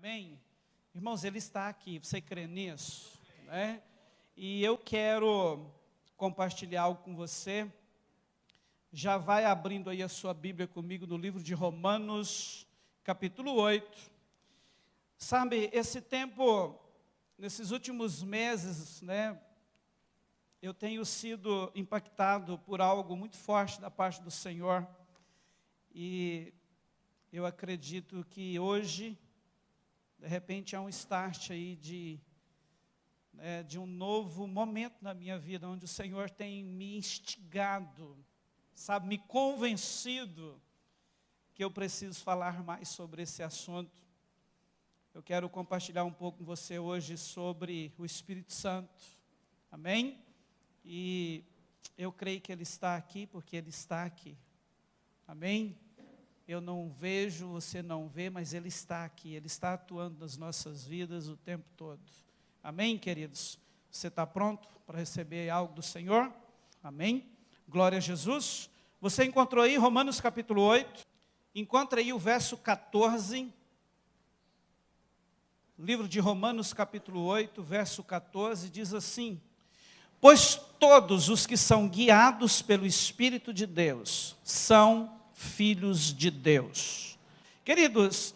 Amém? Irmãos, Ele está aqui, você crê nisso? Né? E eu quero compartilhar algo com você. Já vai abrindo aí a sua Bíblia comigo no livro de Romanos, capítulo 8. Sabe, esse tempo, nesses últimos meses, né, eu tenho sido impactado por algo muito forte da parte do Senhor. E eu acredito que hoje, de repente, há um start aí de um novo momento na minha vida, onde o Senhor tem me instigado, sabe, me convencido que eu preciso falar mais sobre esse assunto. Eu quero compartilhar um pouco com você hoje sobre o Espírito Santo. Amém? E eu creio que Ele está aqui, porque Ele está aqui. Amém? Eu não vejo, você não vê, mas Ele está aqui. Ele está atuando nas nossas vidas o tempo todo. Amém, queridos? Você está pronto para receber algo do Senhor? Amém? Glória a Jesus. Você encontrou aí Romanos capítulo 8. Encontra aí o verso 14. Livro de Romanos capítulo 8, verso 14, diz assim: pois todos os que são guiados pelo Espírito de Deus são filhos de Deus. Queridos,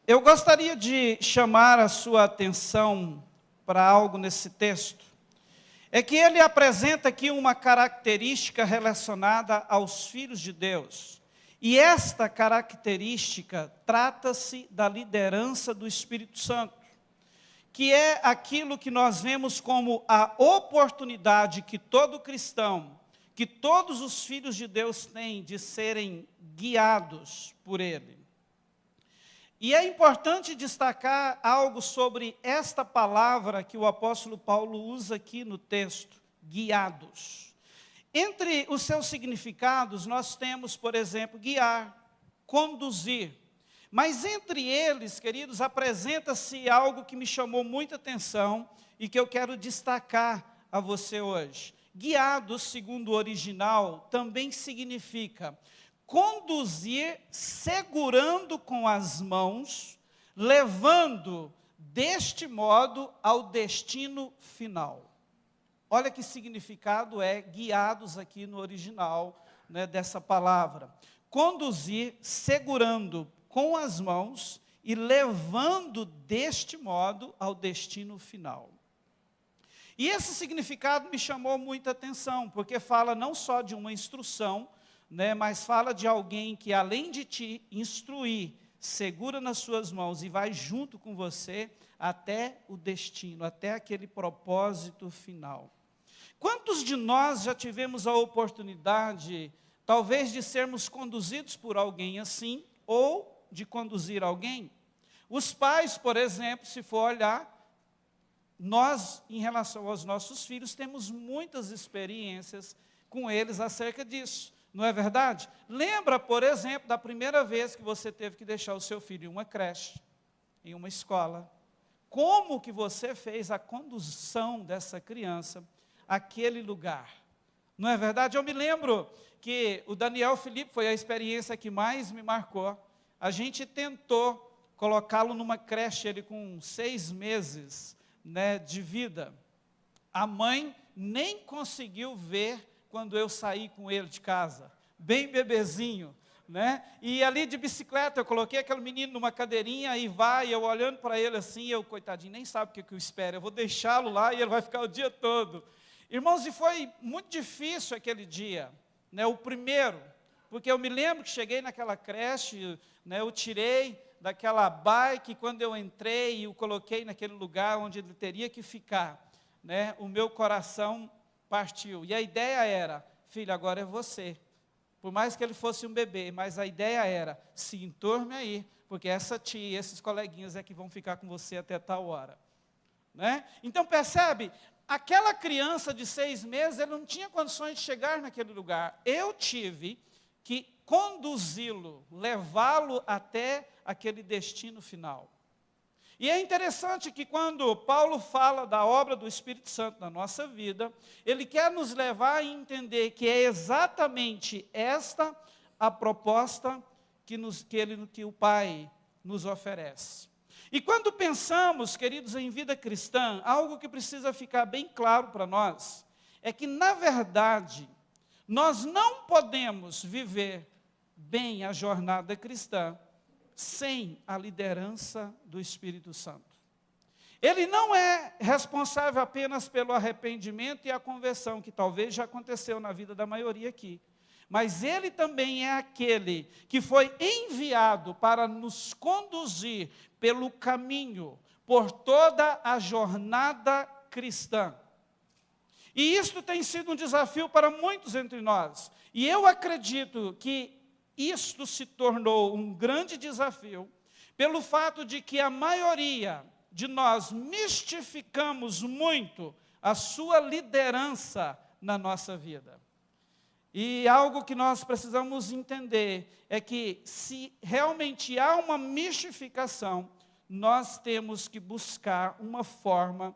eu gostaria de chamar a sua atenção para algo nesse texto. É que ele apresenta aqui uma característica relacionada aos filhos de Deus. E esta característica trata-se da liderança do Espírito Santo, que é aquilo que nós vemos como a oportunidade que todo cristão, que todos os filhos de Deus têm de serem guiados por Ele. E é importante destacar algo sobre esta palavra que o apóstolo Paulo usa aqui no texto, guiados. Entre os seus significados, nós temos, por exemplo, guiar, conduzir. Mas entre eles, queridos, apresenta-se algo que me chamou muita atenção e que eu quero destacar a você hoje. Guiados, segundo o original, também significa conduzir segurando com as mãos, levando deste modo ao destino final. Olha que significado é guiados aqui no original, né, dessa palavra. Conduzir segurando com as mãos e levando deste modo ao destino final. E esse significado me chamou muita atenção, porque fala não só de uma instrução, né, mas fala de alguém que, além de te instruir, segura nas suas mãos e vai junto com você até o destino, até aquele propósito final. Quantos de nós já tivemos a oportunidade, talvez, de sermos conduzidos por alguém assim, ou de conduzir alguém? Os pais, por exemplo, se for olhar, nós, em relação aos nossos filhos, temos muitas experiências com eles acerca disso, não é verdade? Lembra, por exemplo, da primeira vez que você teve que deixar o seu filho em uma creche, em uma escola. Como que você fez a condução dessa criança àquele lugar? Não é verdade? Eu me lembro que o Daniel Felipe foi a experiência que mais me marcou. A gente tentou colocá-lo numa creche, ele com 6 meses, né, de vida. A mãe nem conseguiu ver quando eu saí com ele de casa, bem bebezinho, né? E ali de bicicleta, eu coloquei aquele menino numa cadeirinha e vai, eu olhando para ele assim, eu, coitadinho, nem sabe o que eu espero, eu vou deixá-lo lá e ele vai ficar o dia todo. Irmãos, e foi muito difícil aquele dia, né, o primeiro, porque eu me lembro que cheguei naquela creche, né, eu tirei daquela bike, quando eu entrei e o coloquei naquele lugar onde ele teria que ficar, né, o meu coração partiu. E a ideia era, filho, agora é você. Por mais que ele fosse um bebê, mas a ideia era, se entorne aí, porque essa tia, esses coleguinhas é que vão ficar com você até tal hora. Né? Então percebe, aquela criança de 6 meses, ele não tinha condições de chegar naquele lugar. Eu tive que conduzi-lo, levá-lo até aquele destino final. E é interessante que quando Paulo fala da obra do Espírito Santo na nossa vida, ele quer nos levar a entender que é exatamente esta a proposta que o Pai nos oferece. E quando pensamos, queridos, em vida cristã, algo que precisa ficar bem claro para nós, é que, na verdade, nós não podemos viver bem a jornada cristã sem a liderança do Espírito Santo. Ele não é responsável apenas pelo arrependimento e a conversão, que talvez já aconteceu na vida da maioria aqui. Mas ele também é aquele que foi enviado para nos conduzir pelo caminho, por toda a jornada cristã. E isto tem sido um desafio para muitos entre nós. E eu acredito que isto se tornou um grande desafio pelo fato de que a maioria de nós mistificamos muito a sua liderança na nossa vida. E algo que nós precisamos entender é que, se realmente há uma mistificação, nós temos que buscar uma forma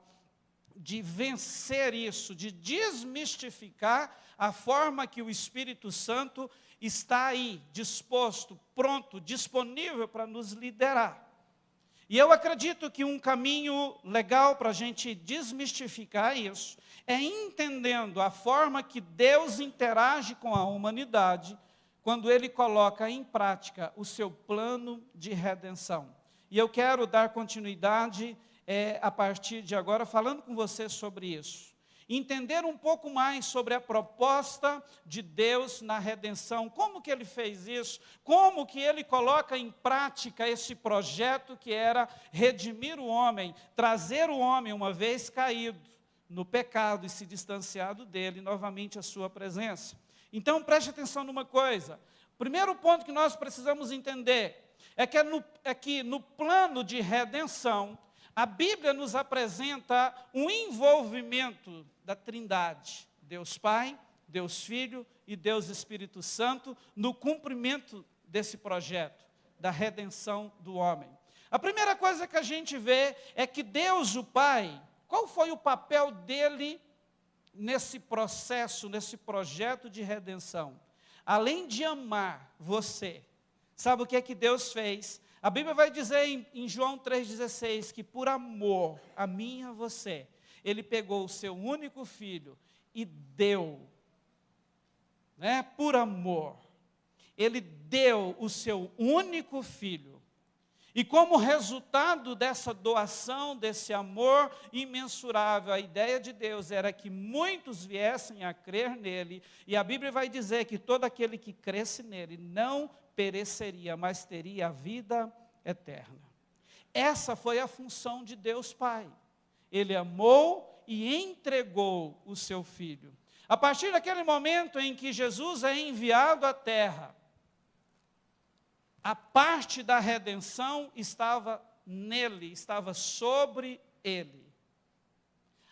de vencer isso, de desmistificar a forma que o Espírito Santo está aí, disposto, pronto, disponível para nos liderar. E eu acredito que um caminho legal para a gente desmistificar isso é entendendo a forma que Deus interage com a humanidade quando Ele coloca em prática o seu plano de redenção. E eu quero dar continuidade a partir de agora, falando com você sobre isso. Entender um pouco mais sobre a proposta de Deus na redenção, como que Ele fez isso, como que Ele coloca em prática esse projeto que era redimir o homem, trazer o homem, uma vez caído no pecado e se distanciado dele, novamente à sua presença. Então, preste atenção numa coisa. O primeiro ponto que nós precisamos entender é que no plano de redenção, a Bíblia nos apresenta um envolvimento da Trindade, Deus Pai, Deus Filho e Deus Espírito Santo, no cumprimento desse projeto, da redenção do homem. A primeira coisa que a gente vê é que Deus, o Pai, qual foi o papel dele nesse processo, nesse projeto de redenção? Além de amar você, sabe o que é que Deus fez? A Bíblia vai dizer em João 3,16 que por amor a mim e a você, Ele pegou o seu único filho e deu, por amor, Ele deu o seu único filho. E como resultado dessa doação, desse amor imensurável, a ideia de Deus era que muitos viessem a crer nele, e a Bíblia vai dizer que todo aquele que cresce nele não pereceria, mas teria a vida eterna. Essa foi a função de Deus Pai. Ele amou e entregou o seu Filho. A partir daquele momento em que Jesus é enviado à terra, a parte da redenção estava nele, estava sobre ele.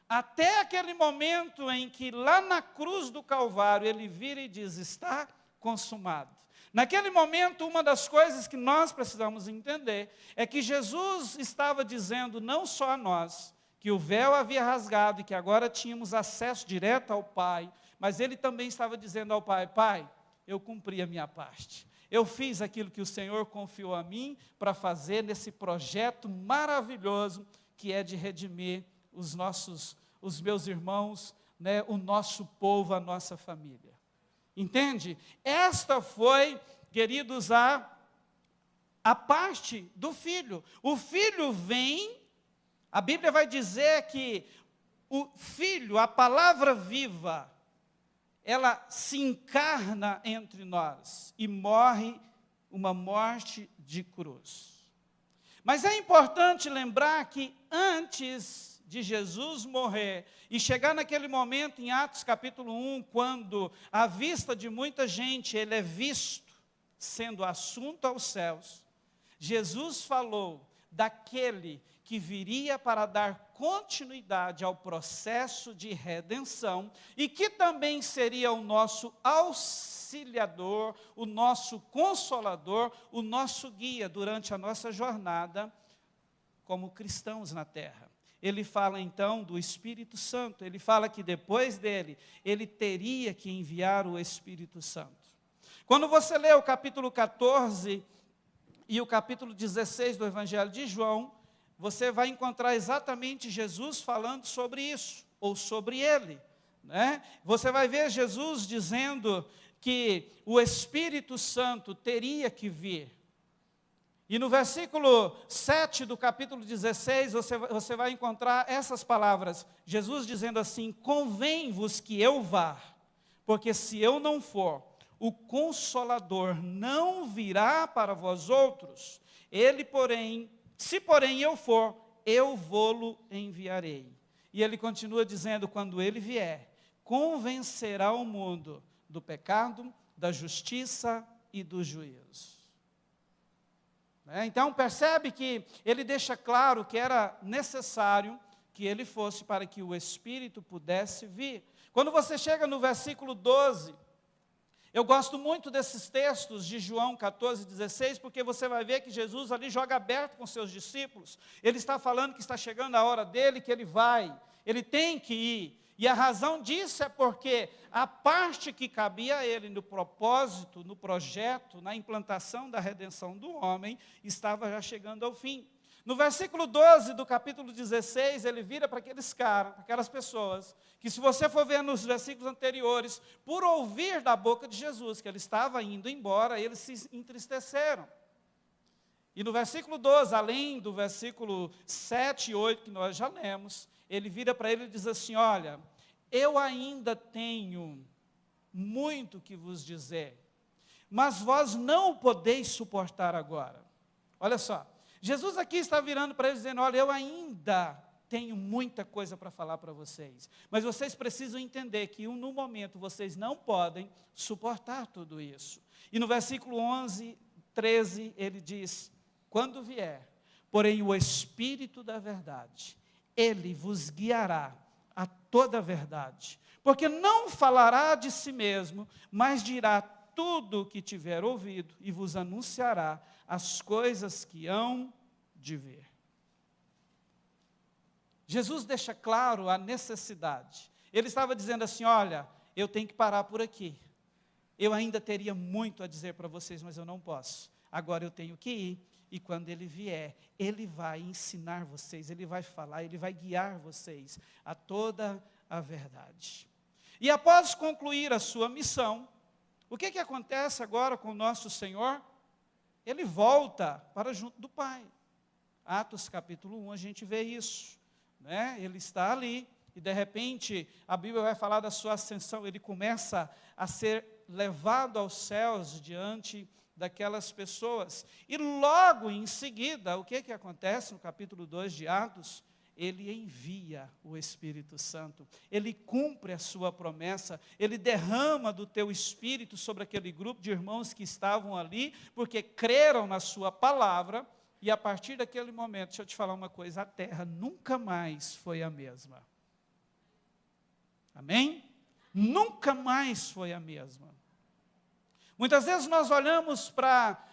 Até aquele momento em que lá na cruz do Calvário ele vira e diz: está consumado. Naquele momento, uma das coisas que nós precisamos entender é que Jesus estava dizendo não só a nós, que o véu havia rasgado e que agora tínhamos acesso direto ao Pai, mas ele também estava dizendo ao Pai: Pai, eu cumpri a minha parte. Eu fiz aquilo que o Senhor confiou a mim para fazer nesse projeto maravilhoso que é de redimir os meus irmãos, o nosso povo, a nossa família. Entende? Esta foi, queridos, a parte do Filho. O Filho vem, a Bíblia vai dizer que o Filho, a palavra viva, ela se encarna entre nós e morre uma morte de cruz. Mas é importante lembrar que antes de Jesus morrer e chegar naquele momento em Atos capítulo 1, quando à vista de muita gente ele é visto sendo assunto aos céus, Jesus falou daquele que viria para dar continuidade ao processo de redenção e que também seria o nosso auxiliador, o nosso consolador, o nosso guia durante a nossa jornada como cristãos na terra. Ele fala então do Espírito Santo, ele fala que depois dele, ele teria que enviar o Espírito Santo. Quando você lê o capítulo 14 e o capítulo 16 do Evangelho de João, você vai encontrar exatamente Jesus falando sobre isso, ou sobre ele, né? Você vai ver Jesus dizendo que o Espírito Santo teria que vir. E no versículo 7 do capítulo 16, você vai encontrar essas palavras, Jesus dizendo assim: convém-vos que eu vá, porque se eu não for, o Consolador não virá para vós outros, se porém eu for, eu vô-lo enviarei. E ele continua dizendo, quando ele vier, convencerá o mundo do pecado, da justiça e do juízo. Então percebe que ele deixa claro que era necessário que ele fosse para que o Espírito pudesse vir. Quando você chega no versículo 12, eu gosto muito desses textos de João 14, 16, porque você vai ver que Jesus ali joga aberto com seus discípulos. Ele está falando que está chegando a hora dele, que ele vai, ele tem que ir. E a razão disso é porque a parte que cabia a ele no propósito, no projeto, na implantação da redenção do homem, estava já chegando ao fim. No versículo 12 do capítulo 16, ele vira para aqueles caras, aquelas pessoas, que se você for ver nos versículos anteriores, por ouvir da boca de Jesus que ele estava indo embora, eles se entristeceram. E no versículo 12, além do versículo 7 e 8 que nós já lemos, ele vira para ele e diz assim: olha, eu ainda tenho muito que vos dizer, mas vós não o podeis suportar agora. Olha só, Jesus aqui está virando para eles dizendo: olha, eu ainda tenho muita coisa para falar para vocês, mas vocês precisam entender que no momento vocês não podem suportar tudo isso. E no versículo 11, 13, ele diz: quando vier, porém o Espírito da verdade, ele vos guiará a toda a verdade, porque não falará de si mesmo, mas dirá tudo o que tiver ouvido e vos anunciará as coisas que hão de vir. Jesus deixa claro a necessidade. Ele estava dizendo assim: olha, eu tenho que parar por aqui. Eu ainda teria muito a dizer para vocês, mas eu não posso. Agora eu tenho que ir, e quando ele vier, ele vai ensinar vocês, ele vai falar, ele vai guiar vocês a toda a verdade. E após concluir a sua missão, o que acontece agora com o nosso Senhor? Ele volta para junto do Pai. Atos capítulo 1, a gente vê isso, né? Ele está ali, e de repente, a Bíblia vai falar da sua ascensão, ele começa a ser levado aos céus diante daquelas pessoas. E logo em seguida, o que acontece no capítulo 2 de Atos? Ele envia o Espírito Santo, ele cumpre a sua promessa, ele derrama do teu Espírito sobre aquele grupo de irmãos que estavam ali, porque creram na sua palavra, e a partir daquele momento, deixa eu te falar uma coisa, a terra nunca mais foi a mesma. Amém? Nunca mais foi a mesma. Muitas vezes nós olhamos para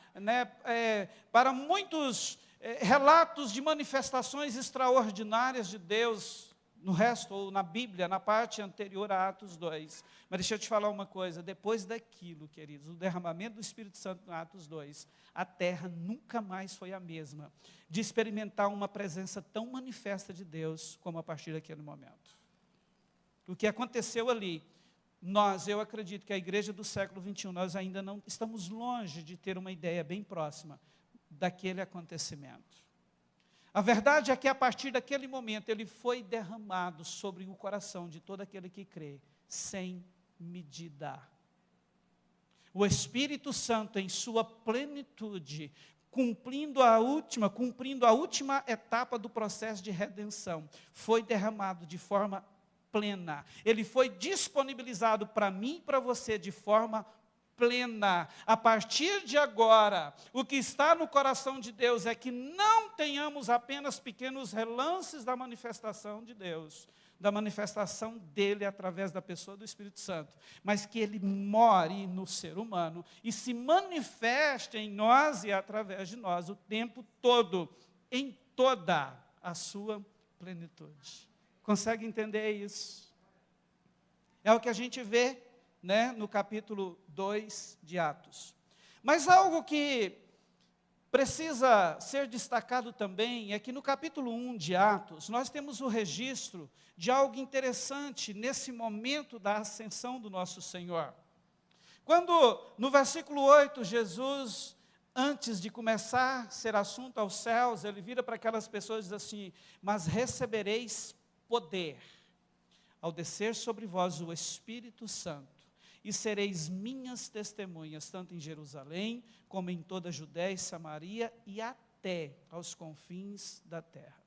muitos relatos de manifestações extraordinárias de Deus, no resto, ou na Bíblia, na parte anterior a Atos 2. Mas deixa eu te falar uma coisa, depois daquilo, queridos, o derramamento do Espírito Santo no Atos 2, a terra nunca mais foi a mesma, de experimentar uma presença tão manifesta de Deus, como a partir daquele momento. O que aconteceu ali, eu acredito que a igreja do século 21, nós ainda não estamos longe de ter uma ideia bem próxima daquele acontecimento. A verdade é que a partir daquele momento, ele foi derramado sobre o coração de todo aquele que crê, sem medida. O Espírito Santo, em sua plenitude, cumprindo a última etapa do processo de redenção, foi derramado de forma plena. Ele foi disponibilizado para mim e para você de forma plena. A partir de agora, o que está no coração de Deus é que não tenhamos apenas pequenos relances da manifestação de Deus, da manifestação dele através da pessoa do Espírito Santo, mas que ele more no ser humano e se manifeste em nós e através de nós o tempo todo, em toda a sua plenitude. Consegue entender isso? É o que a gente vê, no capítulo 2 de Atos. Mas algo que precisa ser destacado também é que no capítulo 1 de Atos, nós temos o registro de algo interessante nesse momento da ascensão do nosso Senhor. Quando, no versículo 8, Jesus, antes de começar a ser assunto aos céus, ele vira para aquelas pessoas e diz assim: mas recebereis poder, ao descer sobre vós o Espírito Santo, e sereis minhas testemunhas, tanto em Jerusalém, como em toda a Judéia e Samaria, e até aos confins da terra.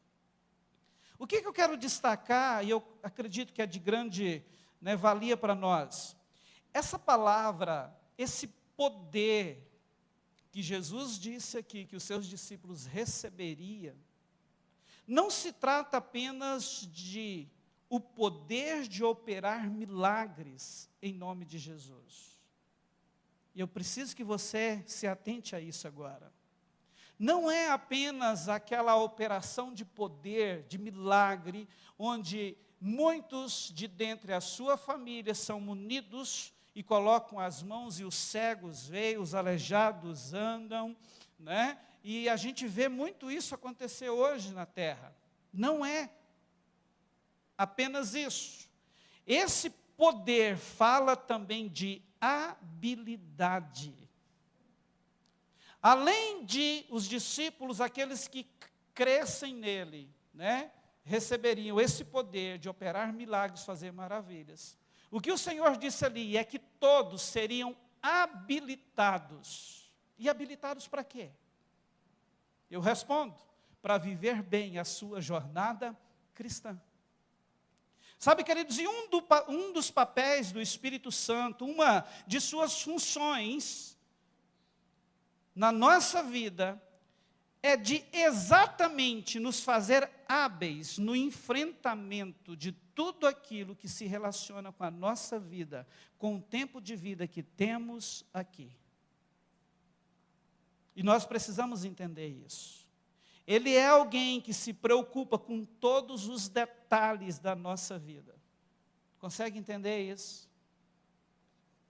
O que eu quero destacar, e eu acredito que é de grande valia para nós, essa palavra, esse poder que Jesus disse aqui, que os seus discípulos receberiam, não se trata apenas de o poder de operar milagres em nome de Jesus. E eu preciso que você se atente a isso agora. Não é apenas aquela operação de poder, de milagre, onde muitos de dentre a sua família são munidos e colocam as mãos e os cegos veem, os aleijados andam, né? E a gente vê muito isso acontecer hoje na terra. Não é apenas isso. Esse poder fala também de habilidade. Além de os discípulos, aqueles que crescem nele, receberiam esse poder de operar milagres, fazer maravilhas. O que o Senhor disse ali é que todos seriam habilitados. E habilitados para quê? Eu respondo: para viver bem a sua jornada cristã. Sabe, queridos, e um dos papéis do Espírito Santo, uma de suas funções na nossa vida, é de exatamente nos fazer hábeis no enfrentamento de tudo aquilo que se relaciona com a nossa vida, com o tempo de vida que temos aqui. E nós precisamos entender isso. Ele é alguém que se preocupa com todos os detalhes da nossa vida. Consegue entender isso?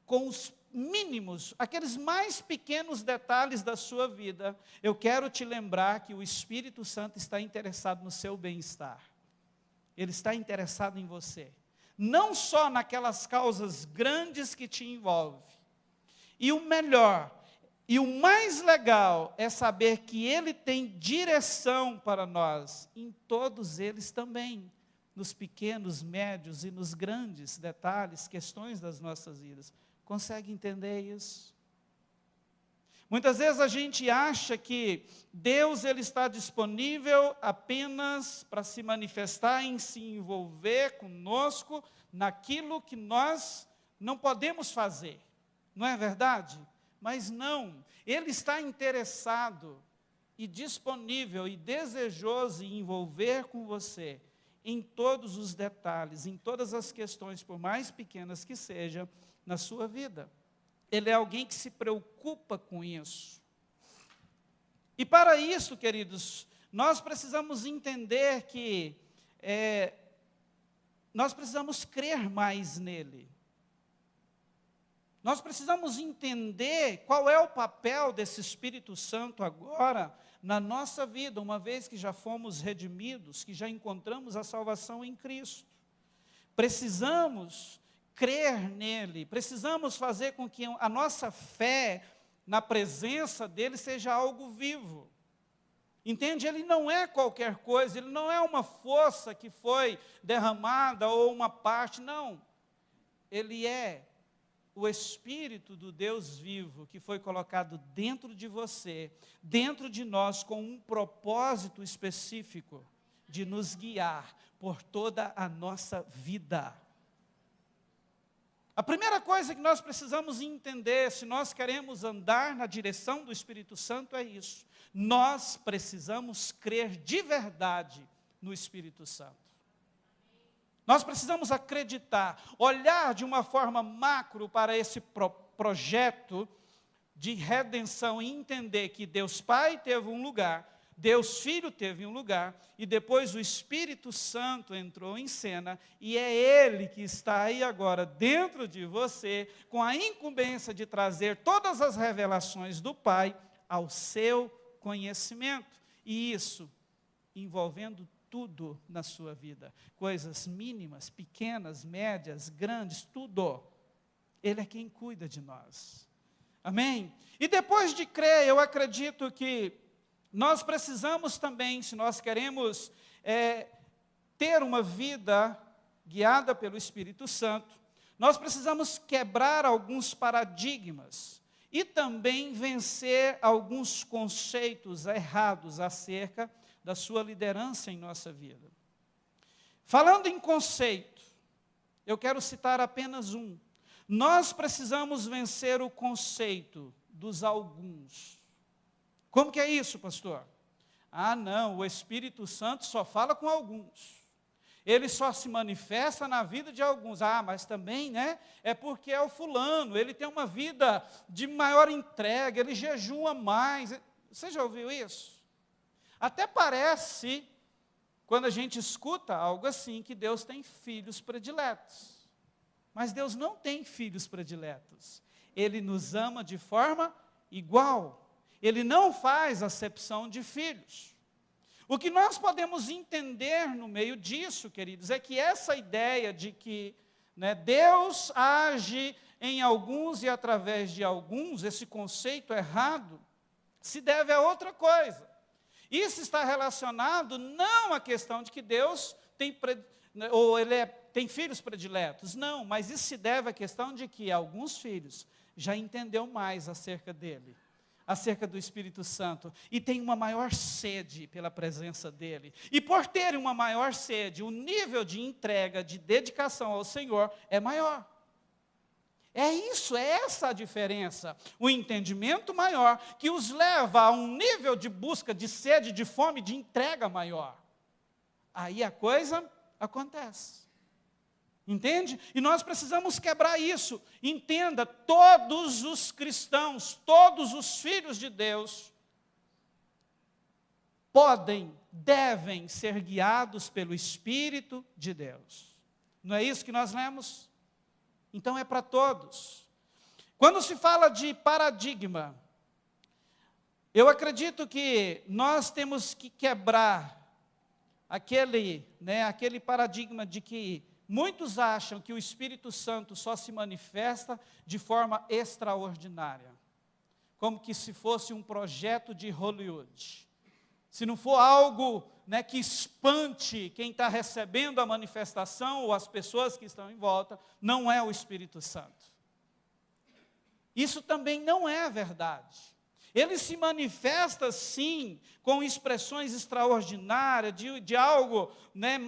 Com os mínimos, aqueles mais pequenos detalhes da sua vida, eu quero te lembrar que o Espírito Santo está interessado no seu bem-estar. Ele está interessado em você. Não só naquelas causas grandes que te envolvem. E o melhor, e o mais legal é saber que Ele tem direção para nós, em todos eles também, nos pequenos, médios e nos grandes detalhes, questões das nossas vidas. Consegue entender isso? Muitas vezes a gente acha que Deus ele está disponível apenas para se manifestar em se envolver conosco naquilo que nós não podemos fazer. Não é verdade? Mas não, Ele está interessado e disponível e desejoso em envolver com você em todos os detalhes, em todas as questões, por mais pequenas que sejam, na sua vida. Ele é alguém que se preocupa com isso. E para isso, queridos, nós precisamos entender que nós precisamos crer mais nele. Nós precisamos entender qual é o papel desse Espírito Santo agora na nossa vida, uma vez que já fomos redimidos, que já encontramos a salvação em Cristo. Precisamos crer nele, precisamos fazer com que a nossa fé na presença dele seja algo vivo. Entende? Ele não é qualquer coisa, ele não é uma força que foi derramada ou uma parte, não. Ele é o Espírito do Deus vivo que foi colocado dentro de você, dentro de nós, com um propósito específico de nos guiar por toda a nossa vida. A primeira coisa que nós precisamos entender, se nós queremos andar na direção do Espírito Santo, é isso. Nós precisamos crer de verdade no Espírito Santo. Nós precisamos acreditar, olhar de uma forma macro para esse projeto de redenção e entender que Deus Pai teve um lugar, Deus Filho teve um lugar, e depois o Espírito Santo entrou em cena, e é Ele que está aí agora dentro de você, com a incumbência de trazer todas as revelações do Pai ao seu conhecimento. E isso envolvendo tudo na sua vida. Coisas mínimas, pequenas, médias, grandes, tudo. Ele é quem cuida de nós. Amém? E depois de crer, eu acredito que nós precisamos também, se nós queremos ter uma vida guiada pelo Espírito Santo, nós precisamos quebrar alguns paradigmas e também vencer alguns conceitos errados acerca da sua liderança em nossa vida. Falando em conceito, eu quero citar apenas um. Nós precisamos vencer o conceito dos alguns. Como que é isso, pastor? Ah, não, o Espírito Santo só fala com alguns. Ele só se manifesta na vida de alguns. Ah, mas também, né? É porque é o fulano, ele tem uma vida de maior entrega, ele jejua mais. Você já ouviu isso? Até parece, quando a gente escuta algo assim, que Deus tem filhos prediletos. Mas Deus não tem filhos prediletos. Ele nos ama de forma igual. Ele não faz acepção de filhos. O que nós podemos entender no meio disso, queridos, é que essa ideia de que Deus age em alguns e através de alguns, esse conceito errado, se deve a outra coisa. Isso está relacionado não à questão de que Deus tem tem filhos prediletos, não, mas isso se deve à questão de que alguns filhos já entenderam mais acerca dele, acerca do Espírito Santo, e tem uma maior sede pela presença dele. E por terem uma maior sede, o nível de entrega, de dedicação ao Senhor é maior. É isso, é essa a diferença. O entendimento maior que os leva a um nível de busca, de sede, de fome, de entrega maior. Aí a coisa acontece. Entende? E nós precisamos quebrar isso. Entenda, todos os cristãos, todos os filhos de Deus, podem, devem ser guiados pelo Espírito de Deus. Não é isso que nós lemos? Então é para todos. Quando se fala de paradigma, eu acredito que nós temos que quebrar aquele paradigma de que muitos acham que o Espírito Santo só se manifesta de forma extraordinária, como que se fosse um projeto de Hollywood. Se não for algo que espante quem está recebendo a manifestação ou as pessoas que estão em volta, não é o Espírito Santo. Isso também não é verdade. Ele se manifesta, sim, com expressões extraordinárias, de algo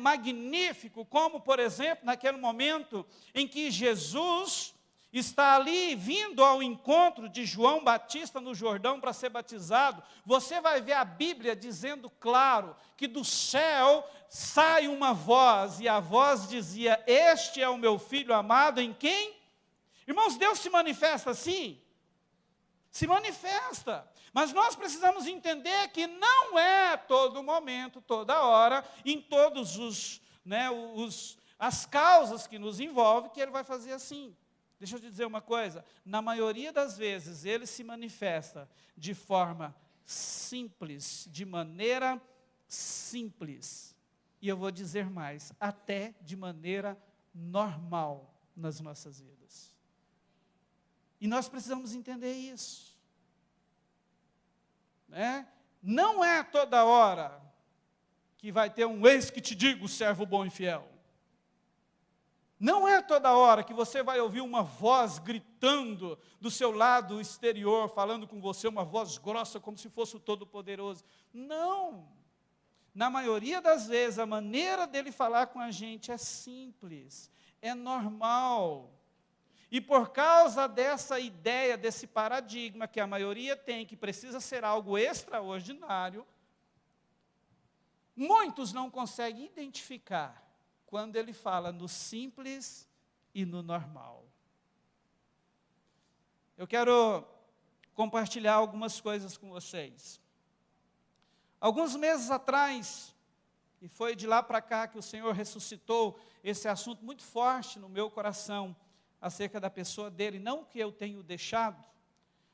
magnífico, como, por exemplo, naquele momento em que Jesus está ali, vindo ao encontro de João Batista no Jordão para ser batizado. Você vai ver a Bíblia dizendo claro, que do céu sai uma voz, e a voz dizia: este é o meu Filho amado, em quem? Irmãos, Deus se manifesta assim? Se manifesta, mas nós precisamos entender que não é todo momento, toda hora, em todos as causas que nos envolvem, que Ele vai fazer assim. Deixa eu te dizer uma coisa, na maioria das vezes Ele se manifesta de forma simples, de maneira simples, e eu vou dizer mais, até de maneira normal nas nossas vidas. E nós precisamos entender isso. Não é toda hora que vai ter um eis que te digo, servo bom e fiel. Não é toda hora que você vai ouvir uma voz gritando do seu lado exterior, falando com você, uma voz grossa, como se fosse o Todo-Poderoso. Não. Na maioria das vezes, a maneira dele falar com a gente é simples, é normal. E por causa dessa ideia, desse paradigma que a maioria tem, que precisa ser algo extraordinário, muitos não conseguem identificar quando ele fala no simples e no normal. Eu quero compartilhar algumas coisas com vocês. Alguns meses atrás, e foi de lá para cá que o Senhor ressuscitou esse assunto muito forte no meu coração, acerca da pessoa dele, não que eu tenho deixado,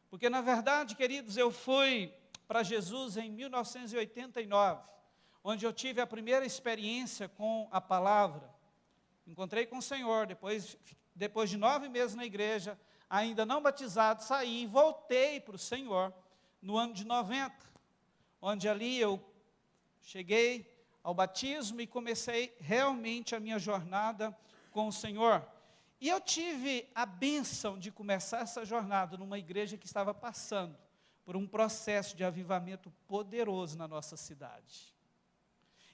porque na verdade, queridos, eu fui para Jesus em 1989, onde eu tive a primeira experiência com a palavra. Encontrei com o Senhor, depois de 9 meses na igreja, ainda não batizado, saí e voltei para o Senhor no ano de 90, onde ali eu cheguei ao batismo e comecei realmente a minha jornada com o Senhor. E eu tive a bênção de começar essa jornada numa igreja que estava passando por um processo de avivamento poderoso na nossa cidade.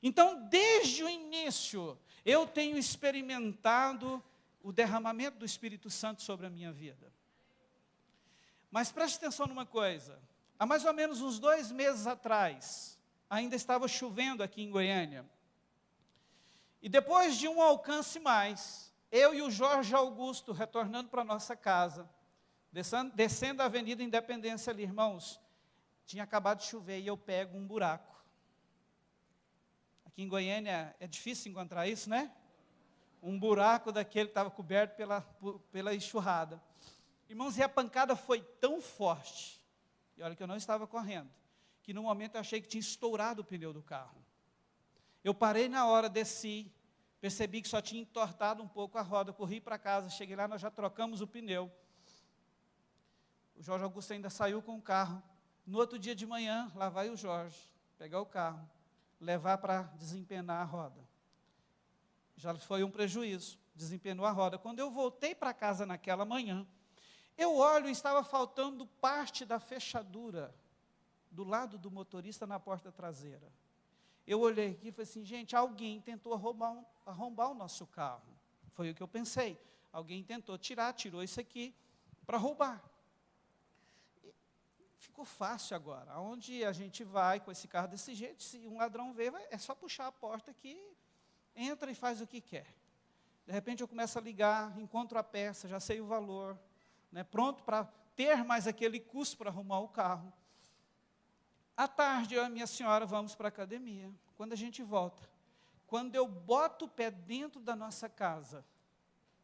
Então, desde o início, eu tenho experimentado o derramamento do Espírito Santo sobre a minha vida. Mas preste atenção numa coisa, há mais ou menos uns 2 meses atrás, ainda estava chovendo aqui em Goiânia, e depois de um alcance mais, eu e o Jorge Augusto, retornando para a nossa casa, descendo a Avenida Independência ali, irmãos, tinha acabado de chover e eu pego um buraco. Aqui em Goiânia é difícil encontrar isso, né? Um buraco daquele que estava coberto pela enxurrada. Irmãos, e a pancada foi tão forte, e olha que eu não estava correndo, que no momento eu achei que tinha estourado o pneu do carro. Eu parei na hora, desci, percebi que só tinha entortado um pouco a roda, corri para casa, cheguei lá, nós já trocamos o pneu. O Jorge Augusto ainda saiu com o carro. No outro dia de manhã, lá vai o Jorge, pegar o carro, levar para desempenar a roda. Já foi um prejuízo, desempenou a roda. Quando eu voltei para casa naquela manhã, eu olho e estava faltando parte da fechadura do lado do motorista na porta traseira. Eu olhei aqui e falei assim, gente, alguém tentou arrombar o nosso carro. Foi o que eu pensei. Alguém tentou tirou isso aqui para roubar. E ficou fácil agora. Aonde a gente vai com esse carro desse jeito, se um ladrão ver, é só puxar a porta aqui, entra e faz o que quer. De repente eu começo a ligar, encontro a peça, já sei o valor, né, pronto para ter mais aquele custo para arrumar o carro. À tarde, eu e a minha senhora vamos para a academia. Quando a gente volta, quando eu boto o pé dentro da nossa casa,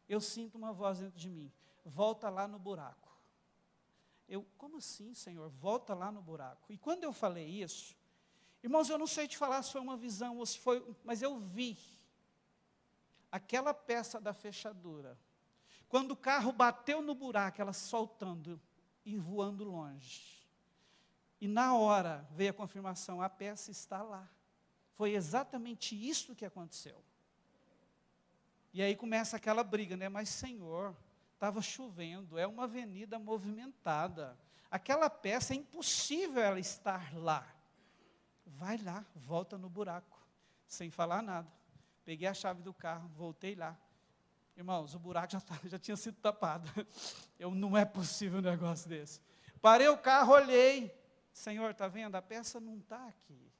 eu sinto uma voz dentro de mim, volta lá no buraco. Eu, como assim, Senhor? Volta lá no buraco. E quando eu falei isso, irmãos, eu não sei te falar se foi uma visão ou se foi, mas eu vi aquela peça da fechadura. Quando o carro bateu no buraco, ela soltando e voando longe. E na hora veio a confirmação, a peça está lá. Foi exatamente isso que aconteceu. E aí começa aquela briga, né? Mas Senhor, estava chovendo, é uma avenida movimentada. Aquela peça é impossível ela estar lá. Vai lá, volta no buraco, sem falar nada. Peguei a chave do carro, voltei lá. Irmãos, o buraco já tinha sido tapado. Não é possível um negócio desse. Parei o carro, olhei. Senhor, está vendo? A peça não está aqui.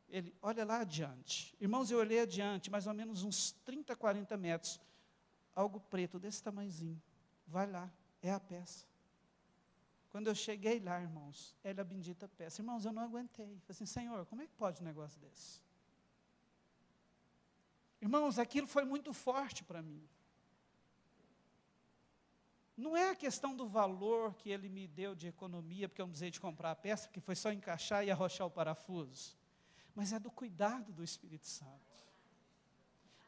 Ele, olha lá adiante. Irmãos, eu olhei adiante, mais ou menos uns 30, 40 metros. Algo preto, desse tamanhozinho. Vai lá, é a peça. Quando eu cheguei lá, irmãos, era a bendita peça. Irmãos, eu não aguentei. Falei assim, Senhor, como é que pode um negócio desse? Irmãos, aquilo foi muito forte para mim. Não é a questão do valor que ele me deu de economia, porque eu não precisei de comprar a peça, porque foi só encaixar e arrochar o parafuso. Mas é do cuidado do Espírito Santo.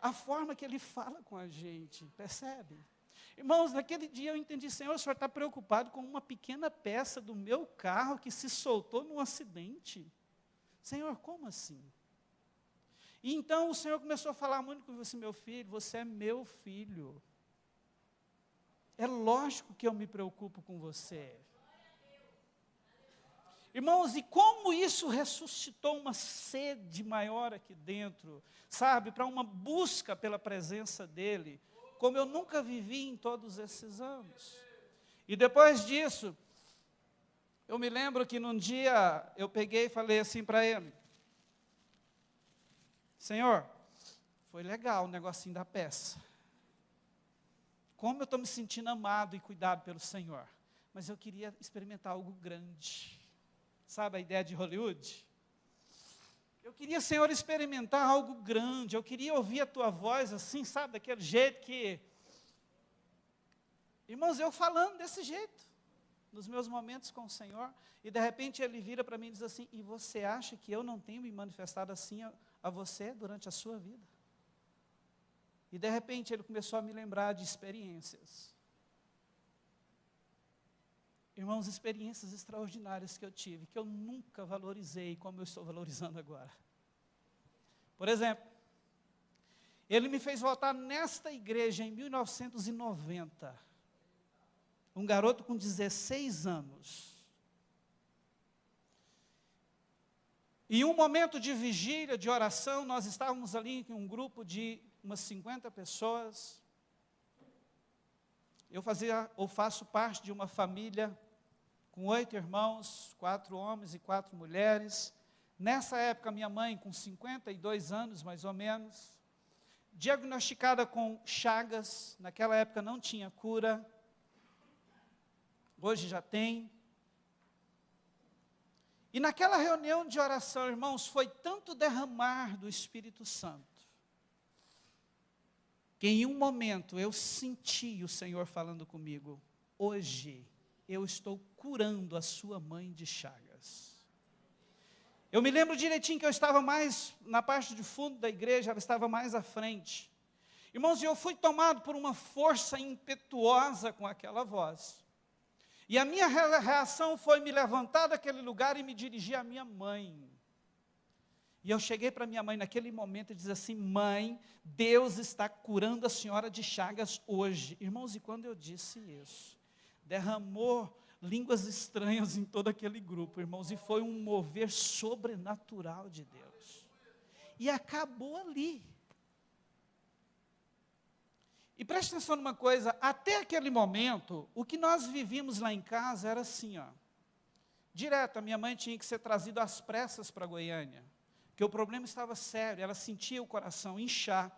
A forma que ele fala com a gente, percebe? Irmãos, naquele dia eu entendi, Senhor, o Senhor está preocupado com uma pequena peça do meu carro que se soltou num acidente. Senhor, como assim? E então o Senhor começou a falar muito com você, meu filho, você é meu filho. É lógico que eu me preocupo com você. Irmãos, e como isso ressuscitou uma sede maior aqui dentro, sabe, para uma busca pela presença dEle, como eu nunca vivi em todos esses anos. E depois disso, eu me lembro que num dia eu peguei e falei assim para ele, Senhor, foi legal o negocinho da peça. Como eu estou me sentindo amado e cuidado pelo Senhor. Mas eu queria experimentar algo grande. Sabe a ideia de Hollywood? Eu queria, Senhor, experimentar algo grande. Eu queria ouvir a tua voz assim, sabe, daquele jeito que... Irmãos, eu falando desse jeito. nos meus momentos com o Senhor, e de repente ele vira para mim e diz assim: e você acha que eu não tenho me manifestado assim a você durante a sua vida? E de repente ele começou a me lembrar de experiências. Irmãos, experiências extraordinárias que eu tive, que eu nunca valorizei como eu estou valorizando agora. Por exemplo, ele me fez voltar nesta igreja em 1990. Um garoto com 16 anos. Em um momento de vigília, de oração, nós estávamos ali em um grupo de umas 50 pessoas. Eu faço parte de uma família com 8 irmãos, 4 homens e 4 mulheres. Nessa época, minha mãe, com 52 anos, mais ou menos, diagnosticada com chagas, naquela época não tinha cura, hoje já tem. E naquela reunião de oração, irmãos, foi tanto derramar do Espírito Santo, que em um momento eu senti o Senhor falando comigo: hoje eu estou curando a sua mãe de chagas. Eu me lembro direitinho que eu estava mais na parte de fundo da igreja, ela estava mais à frente. Irmãos, eu fui tomado por uma força impetuosa com aquela voz. E a minha reação foi me levantar daquele lugar e me dirigir à minha mãe. E eu cheguei para minha mãe naquele momento e disse assim: mãe, Deus está curando a senhora de chagas hoje. Irmãos, e quando eu disse isso, derramou línguas estranhas em todo aquele grupo, irmãos, e foi um mover sobrenatural de Deus. E acabou ali. E preste atenção numa coisa, até aquele momento, o que nós vivíamos lá em casa era assim, ó. Direto, a minha mãe tinha que ser trazida às pressas para Goiânia, porque o problema estava sério, ela sentia o coração inchar,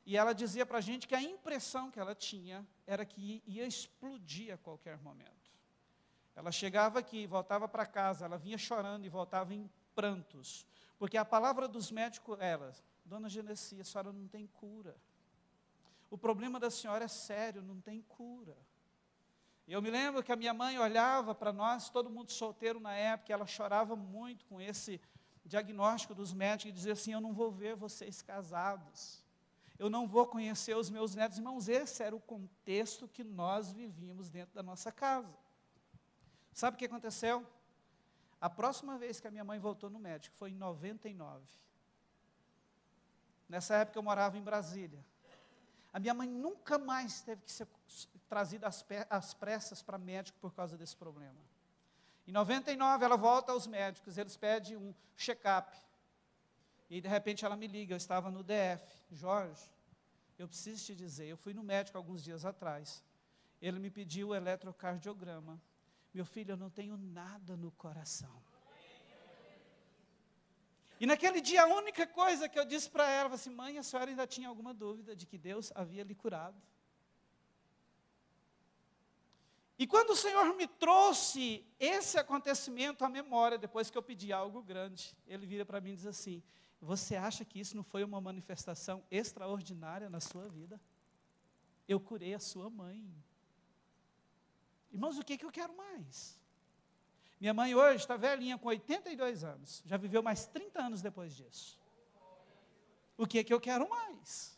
e ela dizia para a gente que a impressão que ela tinha era que ia explodir a qualquer momento. Ela chegava aqui, voltava para casa, ela vinha chorando e voltava em prantos, porque a palavra dos médicos era: dona Genesi, a senhora não tem cura. O problema da senhora é sério, não tem cura. E eu me lembro que a minha mãe olhava para nós, todo mundo solteiro na época, ela chorava muito com esse diagnóstico dos médicos e dizia assim: eu não vou ver vocês casados, eu não vou conhecer os meus netos. Irmãos, esse era o contexto que nós vivíamos dentro da nossa casa. Sabe o que aconteceu? A próxima vez que a minha mãe voltou no médico foi em 99. Nessa época eu morava em Brasília. A minha mãe nunca mais teve que ser trazida às pressas para médico por causa desse problema. Em 99 ela volta aos médicos, eles pedem um check-up. E de repente ela me liga, eu estava no DF. Jorge, eu preciso te dizer, eu fui no médico alguns dias atrás. Ele me pediu o eletrocardiograma. Meu filho, eu não tenho nada no coração. E naquele dia, a única coisa que eu disse para ela, foi assim: mãe, a senhora ainda tinha alguma dúvida de que Deus havia lhe curado? E quando o Senhor me trouxe esse acontecimento à memória, depois que eu pedi algo grande, Ele vira para mim e diz assim: você acha que isso não foi uma manifestação extraordinária na sua vida? Eu curei a sua mãe. Irmãos, o que eu quero mais? Minha mãe hoje está velhinha, com 82 anos, já viveu mais 30 anos depois disso. O que eu quero mais?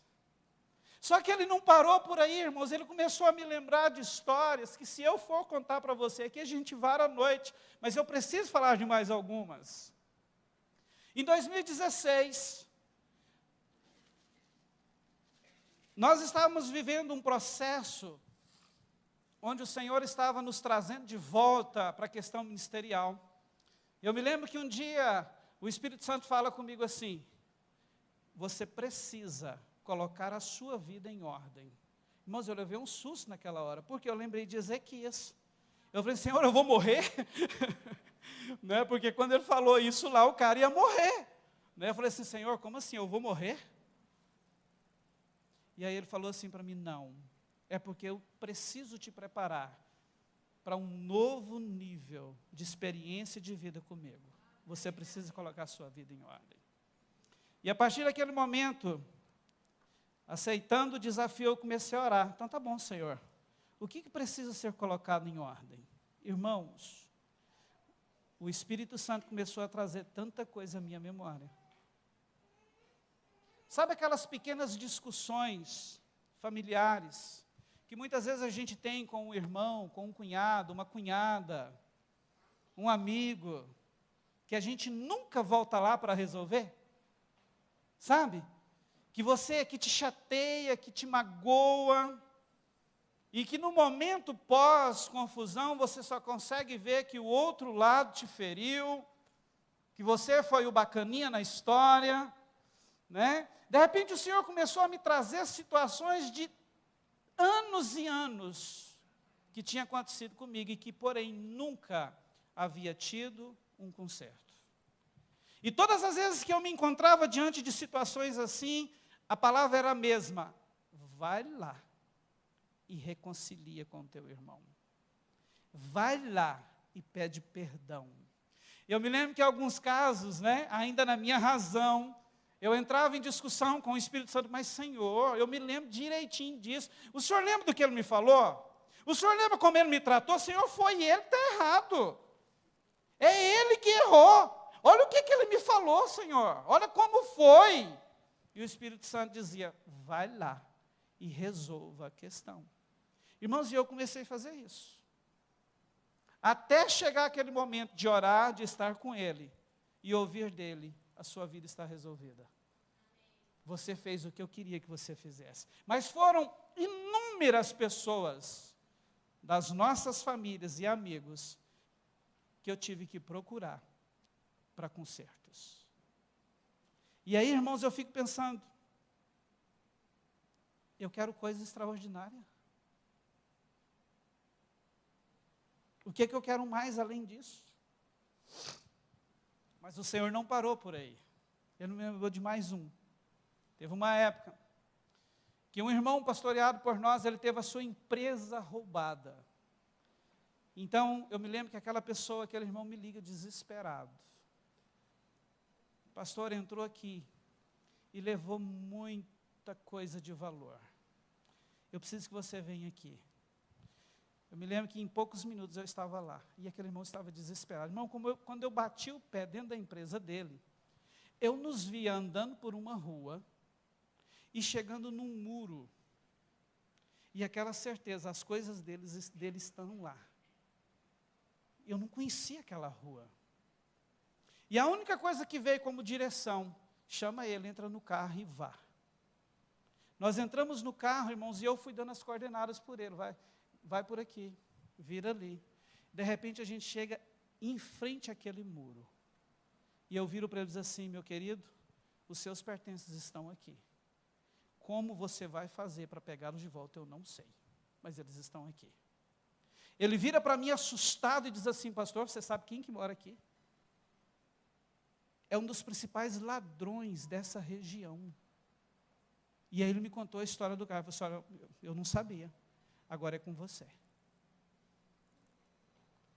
Só que ele não parou por aí, irmãos, ele começou a me lembrar de histórias que, se eu for contar para você aqui, a gente vara a noite, mas eu preciso falar de mais algumas. Em 2016, nós estávamos vivendo um processo onde o Senhor estava nos trazendo de volta para a questão ministerial. Eu me lembro que um dia o Espírito Santo fala comigo assim: você precisa colocar a sua vida em ordem. Irmãos, eu levei um susto naquela hora, porque eu lembrei de Ezequias. Eu falei: Senhor, eu vou morrer? Né? Porque quando ele falou isso lá, o cara ia morrer. Né? Eu falei assim: Senhor, como assim, eu vou morrer? E aí ele falou assim para mim: não, é porque eu preciso te preparar para um novo nível de experiência de vida comigo. Você precisa colocar a sua vida em ordem. E a partir daquele momento, aceitando o desafio, eu comecei a orar. Então tá bom, Senhor, o que precisa ser colocado em ordem? Irmãos, o Espírito Santo começou a trazer tanta coisa à minha memória. Sabe aquelas pequenas discussões familiares, que muitas vezes a gente tem com um irmão, com um cunhado, uma cunhada, um amigo, que a gente nunca volta lá para resolver? Sabe? Que te chateia, que te magoa, e que no momento pós-confusão você só consegue ver que o outro lado te feriu, que você foi o bacaninha na história, né? De repente o Senhor começou a me trazer situações de anos e anos que tinha acontecido comigo e que, porém, nunca havia tido um conserto. E todas as vezes que eu me encontrava diante de situações assim, a palavra era a mesma: vai lá e reconcilia com o teu irmão. Vai lá e pede perdão. Eu me lembro que em alguns casos, né, ainda na minha razão, eu entrava em discussão com o Espírito Santo, mas Senhor, eu me lembro direitinho disso. O Senhor lembra do que Ele me falou? O Senhor lembra como Ele me tratou? Senhor, foi Ele que está errado. É Ele que errou. Olha o que Ele me falou, Senhor. Olha como foi. E o Espírito Santo dizia: vai lá e resolva a questão. Irmãos, e eu comecei a fazer isso. Até chegar aquele momento de orar, de estar com Ele e ouvir dele: a sua vida está resolvida. Você fez o que eu queria que você fizesse. Mas foram inúmeras pessoas das nossas famílias e amigos que eu tive que procurar para consertos. E aí, irmãos, eu fico pensando, eu quero coisa extraordinária. O que eu quero mais além disso? Mas o Senhor não parou por aí. Ele me lembrou de mais um. Teve uma época que um irmão pastoreado por nós, ele teve a sua empresa roubada. Então, eu me lembro que aquele irmão me liga desesperado. O pastor entrou aqui e levou muita coisa de valor. Eu preciso que você venha aqui. Eu me lembro que em poucos minutos eu estava lá, e aquele irmão estava desesperado. Irmão, quando eu bati o pé dentro da empresa dele, eu nos via andando por uma rua, e chegando num muro, e aquela certeza, as coisas dele estão lá. Eu não conhecia aquela rua. E a única coisa que veio como direção: chama ele, entra no carro e vá. Nós entramos no carro, irmãos, e eu fui dando as coordenadas por ele. Vai por aqui, vira ali. De repente a gente chega em frente àquele muro. E eu viro para ele e diz assim: meu querido, os seus pertences estão aqui. Como você vai fazer para pegá-los de volta, eu não sei. Mas eles estão aqui. Ele vira para mim assustado e diz assim: pastor, você sabe quem que mora aqui? É um dos principais ladrões dessa região. E aí ele me contou a história do cara. Eu falei: eu não sabia. Agora é com você.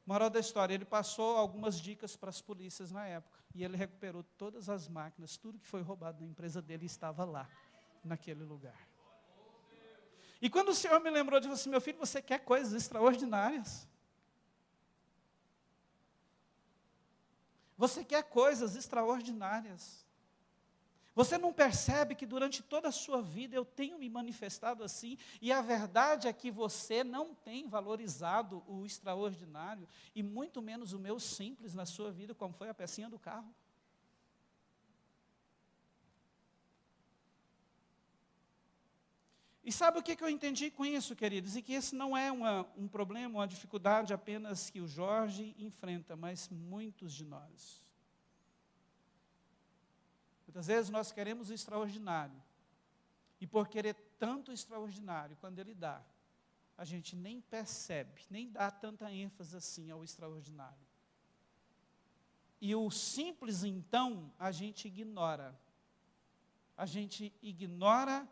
Moral da história: ele passou algumas dicas para as polícias na época, e ele recuperou todas as máquinas, tudo que foi roubado na empresa dele estava lá, naquele lugar. E quando o Senhor me lembrou, disse assim: meu filho, você quer coisas extraordinárias? Você quer coisas extraordinárias? Você não percebe que durante toda a sua vida eu tenho me manifestado assim, e a verdade é que você não tem valorizado o extraordinário, e muito menos o meu simples na sua vida, como foi a pecinha do carro? E sabe o que eu entendi com isso, queridos? E que esse não é um problema, uma dificuldade apenas que o Jorge enfrenta, mas muitos de nós. Muitas vezes nós queremos o extraordinário, e por querer tanto o extraordinário, quando Ele dá, a gente nem percebe, nem dá tanta ênfase assim ao extraordinário. E o simples, então, a gente ignora. A gente ignora,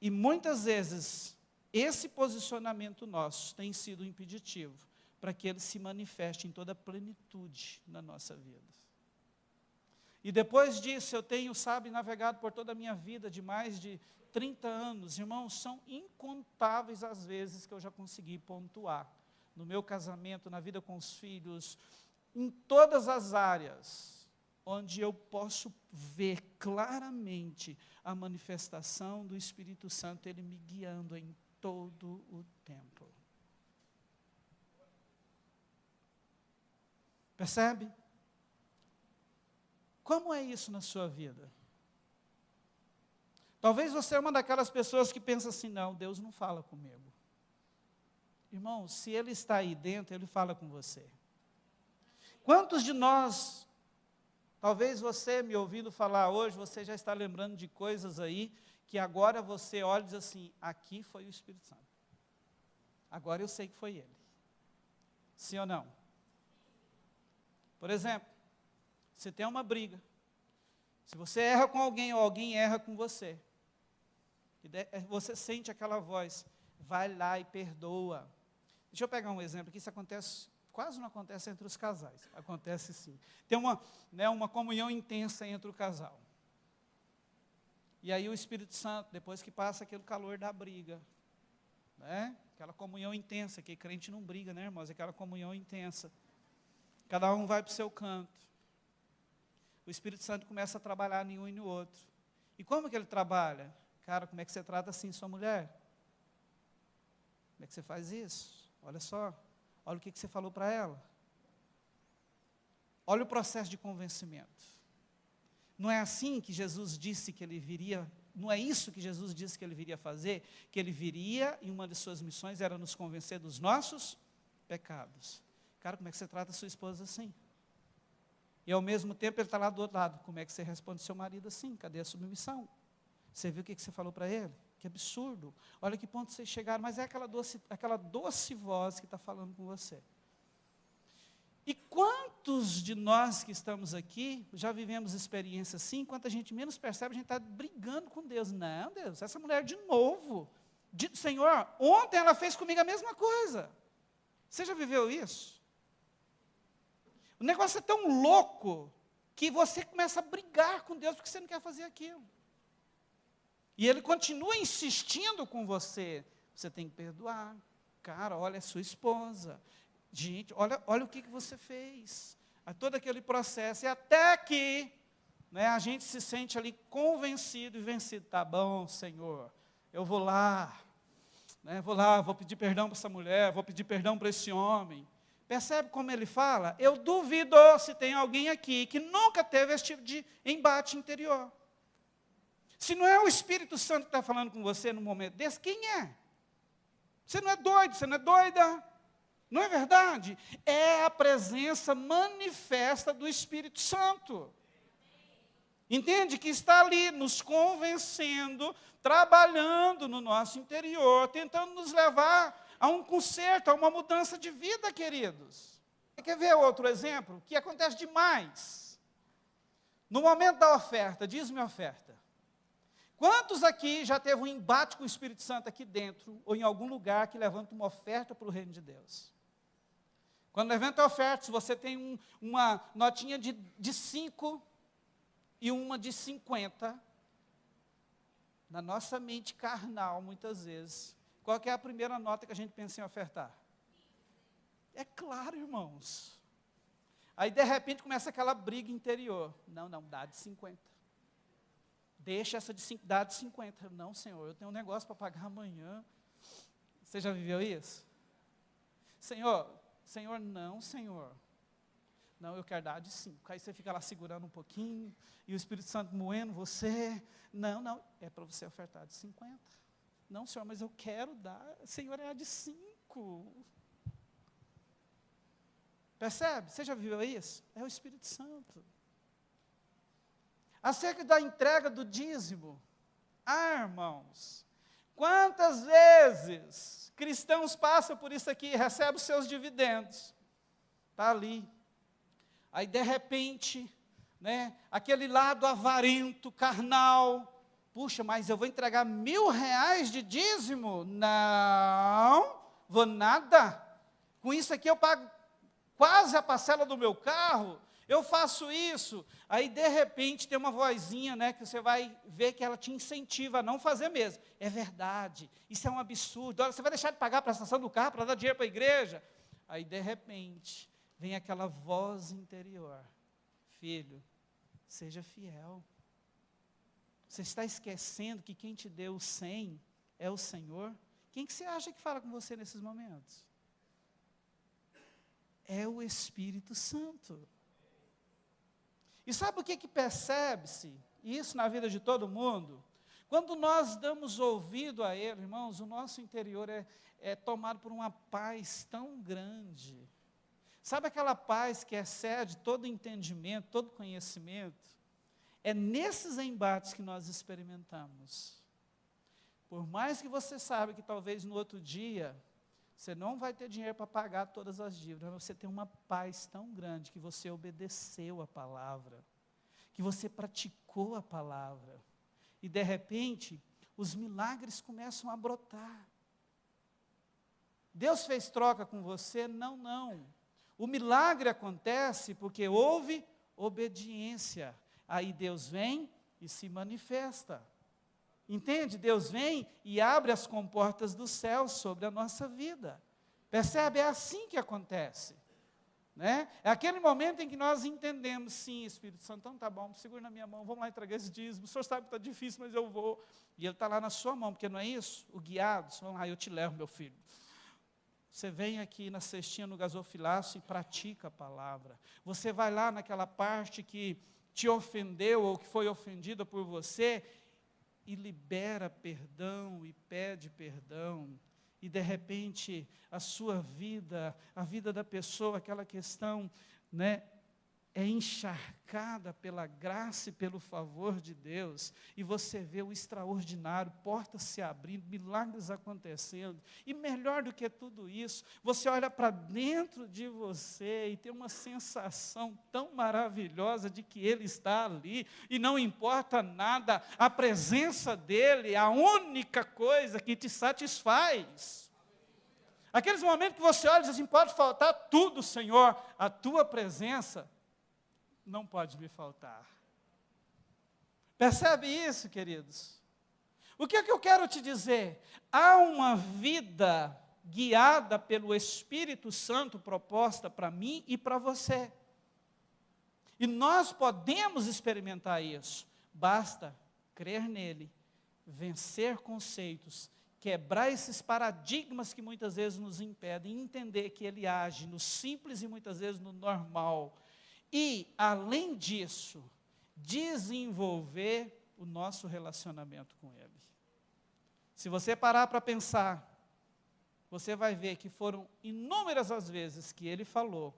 e muitas vezes esse posicionamento nosso tem sido impeditivo para que Ele se manifeste em toda a plenitude na nossa vida. E depois disso, eu tenho, navegado por toda a minha vida, de mais de 30 anos. Irmãos, são incontáveis as vezes que eu já consegui pontuar no meu casamento, na vida com os filhos, em todas as áreas, onde eu posso ver claramente a manifestação do Espírito Santo, Ele me guiando em todo o tempo. Percebe? Como é isso na sua vida? Talvez você é uma daquelas pessoas que pensa assim, não, Deus não fala comigo. Irmão, se Ele está aí dentro, Ele fala com você. Quantos de nós, talvez você me ouvindo falar hoje, você já está lembrando de coisas aí, que agora você olha e diz assim, aqui foi o Espírito Santo. Agora eu sei que foi Ele. Sim ou não? Por exemplo, se tem uma briga, se você erra com alguém ou alguém erra com você, e você sente aquela voz, vai lá e perdoa. Deixa eu pegar um exemplo aqui, isso acontece, quase não acontece entre os casais, acontece sim. Tem uma comunhão intensa entre o casal. E aí o Espírito Santo, depois que passa aquele calor da briga, né? Aquela comunhão intensa, que crente não briga, né, irmãos? Aquela comunhão intensa. Cada um vai para o seu canto. O Espírito Santo começa a trabalhar em um e no outro. E como que ele trabalha? Cara, como é que você trata assim sua mulher? Como é que você faz isso? Olha só, olha o que você falou para ela. Olha o processo de convencimento. Não é assim que Jesus disse que Ele viria, não é isso que Jesus disse que Ele viria fazer? Que Ele viria, e uma de suas missões era nos convencer dos nossos pecados. Cara, como é que você trata a sua esposa assim? E ao mesmo tempo Ele está lá do outro lado. Como é que você responde ao seu marido assim? Cadê a submissão? Você viu o que você falou para ele? Que absurdo. Olha que ponto vocês chegaram. Mas é aquela doce voz que está falando com você. E quantos de nós que estamos aqui já vivemos experiência assim? Enquanto a gente menos percebe, a gente está brigando com Deus. Não, Deus, essa mulher de novo. Senhor, ontem ela fez comigo a mesma coisa. Você já viveu isso? O negócio é tão louco que você começa a brigar com Deus porque você não quer fazer aquilo. E Ele continua insistindo com você. Você tem que perdoar. Cara, olha a sua esposa. Gente, olha o que você fez. Todo aquele processo. E até que a gente se sente ali convencido e vencido. Tá bom, Senhor, eu vou lá. Vou pedir perdão para essa mulher, vou pedir perdão para esse homem. Percebe como ele fala? Eu duvido se tem alguém aqui que nunca teve esse tipo de embate interior. Se não é o Espírito Santo que está falando com você num momento desse, quem é? Você não é doido, você não é doida. Não é verdade? É a presença manifesta do Espírito Santo. Entende? Que está ali nos convencendo, trabalhando no nosso interior, tentando nos levar a um conserto, a uma mudança de vida, queridos. Quer ver outro exemplo? Que acontece demais. No momento da oferta, diz-me a oferta. Quantos aqui já teve um embate com o Espírito Santo aqui dentro, ou em algum lugar que levanta uma oferta para o reino de Deus? Quando levanta a oferta, se você tem uma notinha de 5 e uma de 50, na nossa mente carnal, muitas vezes, qual que é a primeira nota que a gente pensa em ofertar? É claro, irmãos. Aí, de repente, começa aquela briga interior. Não, dá de 50. Deixa essa de 5, dá de 50. Não, Senhor, eu tenho um negócio para pagar amanhã. Você já viveu isso? Senhor, não, Senhor. Não, eu quero dar de 5. Aí você fica lá segurando um pouquinho, e o Espírito Santo moendo você. Não, é para você ofertar de 50. Não, Senhor, mas eu quero dar. Senhor, é a de 5. Percebe? Você já viveu isso? É o Espírito Santo. Acerca da entrega do dízimo. Irmãos, quantas vezes cristãos passam por isso aqui, recebem os seus dividendos. Está ali. Aí, de repente, aquele lado avarento, carnal. Puxa, mas eu vou entregar R$1.000 de dízimo? Não, vou nada. Com isso aqui eu pago quase a parcela do meu carro. Eu faço isso. Aí, de repente, tem uma vozinha, que você vai ver que ela te incentiva a não fazer mesmo. É verdade, isso é um absurdo. Olha, você vai deixar de pagar a prestação do carro para dar dinheiro para a igreja? Aí, de repente, vem aquela voz interior: filho, seja fiel. Você está esquecendo que quem te deu o 100 é o Senhor? Quem que você acha que fala com você nesses momentos? É o Espírito Santo. E sabe o que percebe-se isso na vida de todo mundo? Quando nós damos ouvido a Ele, irmãos, o nosso interior é tomado por uma paz tão grande. Sabe aquela paz que excede todo entendimento, todo conhecimento? É nesses embates que nós experimentamos. Por mais que você saiba que talvez no outro dia você não vai ter dinheiro para pagar todas as dívidas, mas você tem uma paz tão grande que você obedeceu a palavra, que você praticou a palavra, e de repente os milagres começam a brotar. Deus fez troca com você? Não, não. O milagre acontece porque houve obediência. Aí Deus vem e se manifesta. Entende? Deus vem e abre as comportas do céu sobre a nossa vida. Percebe? É assim que acontece. Né? É aquele momento em que nós entendemos: sim, Espírito Santo, então tá bom, segura na minha mão, vamos lá entregar esse dízimo. O senhor sabe que está difícil, mas eu vou. E ele está lá na sua mão, porque não é isso? O guiado, vamos lá, eu te levo, meu filho. Você vem aqui na cestinha, no gasofilaço, e pratica a palavra. Você vai lá naquela parte que te ofendeu ou que foi ofendida por você, e libera perdão e pede perdão. E de repente a sua vida, a vida da pessoa, aquela questão, né, é encharcada pela graça e pelo favor de Deus, e você vê o extraordinário, portas se abrindo, milagres acontecendo, e melhor do que tudo isso, você olha para dentro de você e tem uma sensação tão maravilhosa de que Ele está ali, e não importa nada, a presença dEle é a única coisa que te satisfaz. Aqueles momentos que você olha e diz assim: pode faltar tudo, Senhor, a Tua presença não pode me faltar. Percebe isso, queridos? O que é que eu quero te dizer? Há uma vida guiada pelo Espírito Santo proposta para mim e para você. E nós podemos experimentar isso. Basta crer nele, vencer conceitos, quebrar esses paradigmas que muitas vezes nos impedem, entender que ele age no simples e muitas vezes no normal. E, além disso, desenvolver o nosso relacionamento com Ele. Se você parar para pensar, você vai ver que foram inúmeras as vezes que Ele falou,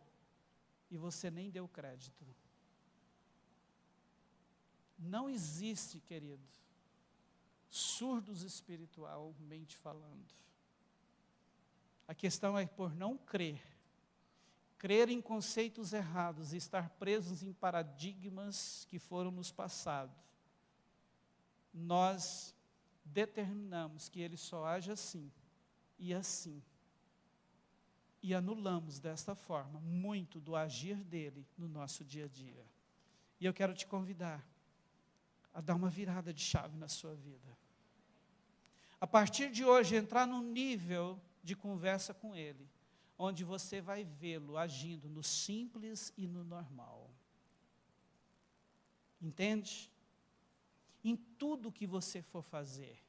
e você nem deu crédito. Não existe, querido, surdos espiritualmente falando. A questão é por não crer em conceitos errados e estar presos em paradigmas que foram nos passados, nós determinamos que Ele só age assim e assim, e anulamos desta forma muito do agir dEle no nosso dia a dia. E eu quero te convidar a dar uma virada de chave na sua vida. A partir de hoje, entrar num nível de conversa com Ele, onde você vai vê-lo agindo no simples e no normal. Entende? Em tudo que você for fazer,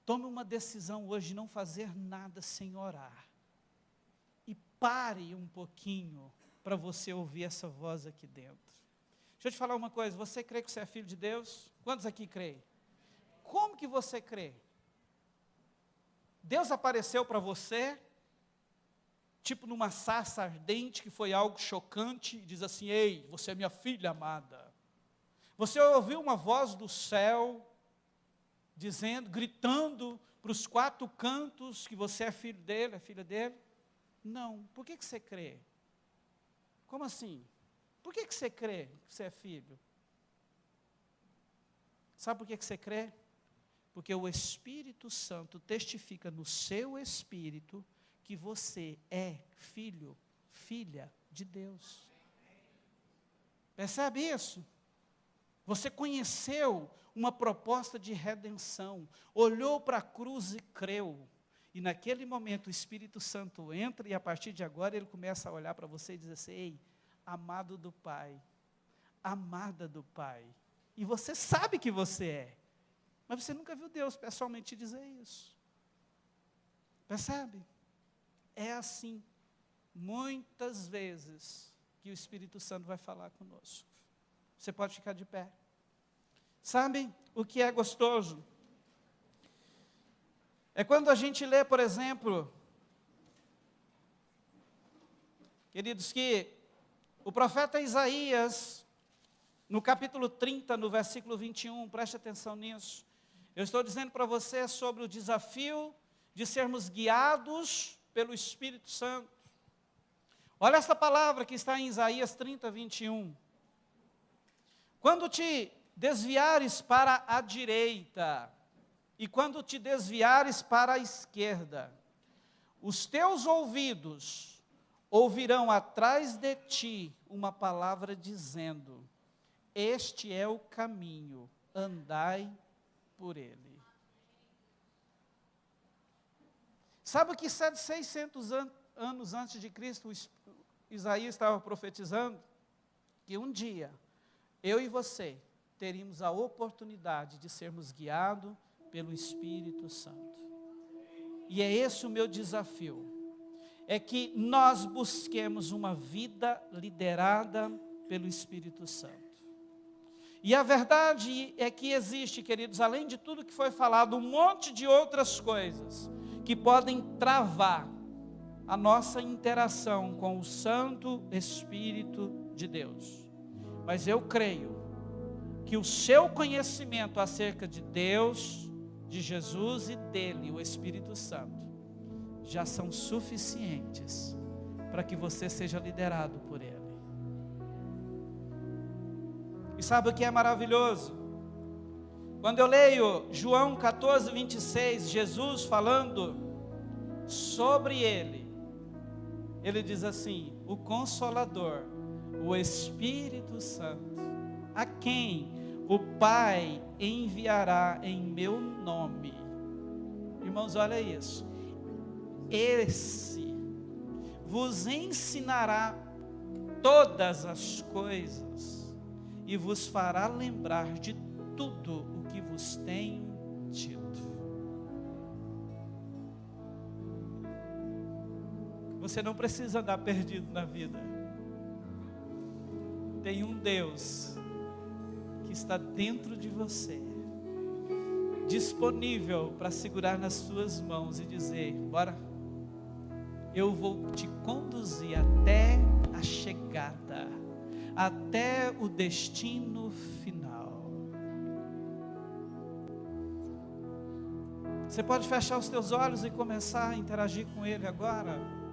tome uma decisão hoje de não fazer nada sem orar. E pare um pouquinho para você ouvir essa voz aqui dentro. Deixa eu te falar uma coisa: você crê que você é filho de Deus? Quantos aqui creem? Como que você crê? Deus apareceu para você tipo numa sarça ardente, que foi algo chocante, e diz assim: ei, você é minha filha amada. Você ouviu uma voz do céu, dizendo, gritando para os quatro cantos, que você é filho dele, é filha dele? Não. Por que você crê? Como assim? Por que você crê que você é filho? Sabe por que você crê? Porque o Espírito Santo testifica no seu espírito que você é filho, filha de Deus. Percebe isso? Você conheceu uma proposta de redenção, olhou para a cruz e creu. E naquele momento o Espírito Santo entra e a partir de agora ele começa a olhar para você e dizer assim: ei, amado do Pai, amada do Pai. E você sabe que você é, mas você nunca viu Deus pessoalmente te dizer isso. Percebe? É assim, muitas vezes, que o Espírito Santo vai falar conosco. Você pode ficar de pé. Sabe o que é gostoso? É quando a gente lê, por exemplo, queridos, que o profeta Isaías, no capítulo 30, no versículo 21, preste atenção nisso. Eu estou dizendo para você sobre o desafio de sermos guiados pelo Espírito Santo. Olha essa palavra que está em Isaías 30, 21. Quando te desviares para a direita, e quando te desviares para a esquerda, os teus ouvidos ouvirão atrás de ti uma palavra dizendo: este é o caminho, andai por ele. Sabe o que 600 anos antes de Cristo, Isaías estava profetizando? Que um dia, eu e você, teríamos a oportunidade de sermos guiados pelo Espírito Santo. E é esse o meu desafio, é que nós busquemos uma vida liderada pelo Espírito Santo. E a verdade é que existe, queridos, além de tudo que foi falado, um monte de outras coisas que podem travar a nossa interação com o Santo Espírito de Deus. Mas eu creio que o seu conhecimento acerca de Deus, de Jesus e dele, o Espírito Santo, já são suficientes para que você seja liderado por ele. E sabe o que é maravilhoso? Quando eu leio João 14, 26, Jesus falando sobre ele, ele diz assim: o Consolador, o Espírito Santo, a quem o Pai enviará em meu nome. Irmãos, olha isso. Esse vos ensinará todas as coisas e vos fará lembrar de tudo o que vos tenho dito. Você não precisa andar perdido na vida. Tem um Deus que está dentro de você, disponível para segurar nas suas mãos e dizer: bora, eu vou te conduzir até a chegada, até o destino final. Você pode fechar os teus olhos e começar a interagir com Ele agora?